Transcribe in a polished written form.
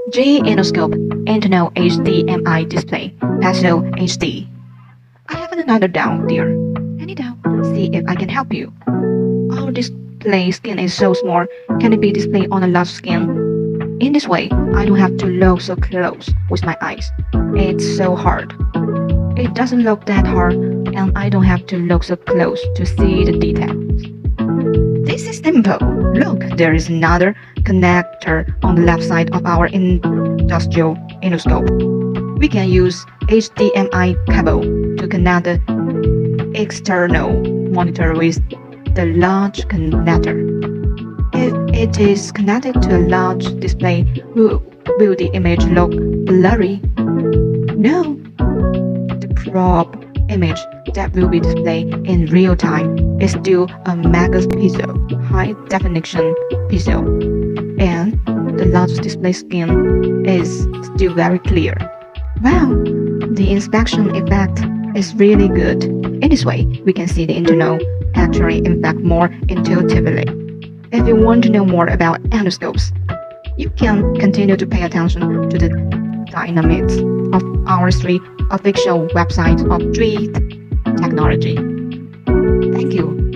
JEET Endoscope internal HDMI display, Paso HD. I have another doubt, dear. Any doubt? See if I can help you. Our display screen is so small. Can it be displayed on a large screen? In this way, I don't have to look so close with my eyes. It's so hard. It doesn't look that hard, and I don't have to look so close to see the details. This is simple. Look, there is another connector on the left side of our industrial endoscope. We can use HDMI cable to connect the external monitor with the large connector. If it is connected to a large display, will the image look blurry? No. The crop image that will be displayed in real time is still a megapixel high definition pixel, and the large display screen is still very clear. Wow, the inspection effect is really good. In this way, we can see the internal picture effect more intuitively. If you want to know more about endoscopes, you can continue to pay attention to the dynamics of our three official websites of JEET technology. Thank you.